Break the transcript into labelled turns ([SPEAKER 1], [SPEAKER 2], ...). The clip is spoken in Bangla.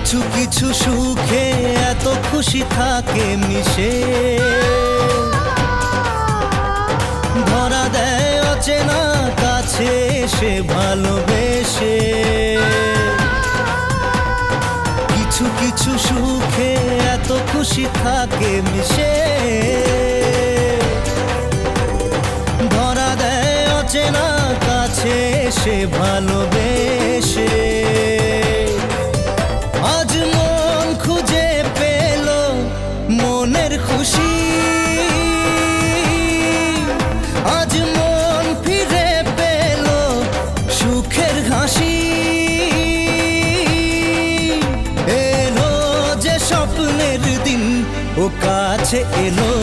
[SPEAKER 1] কিছু কিছু সুখে এত খুশি থাকে মিশে, ধরা দেয় অচেনা কাছে সে ভালোবেসে। কিছু কিছু সুখে এত খুশি থাকে মিশে, ধরা দেয় অচেনা কাছে সে ভালোবেসে। আজ মন খুঁজে পেল মনের খুশি, আজ মন ফিরে পেল সুখের হাসি। এলো যে স্বপ্নের দিন ও কাছে এলো,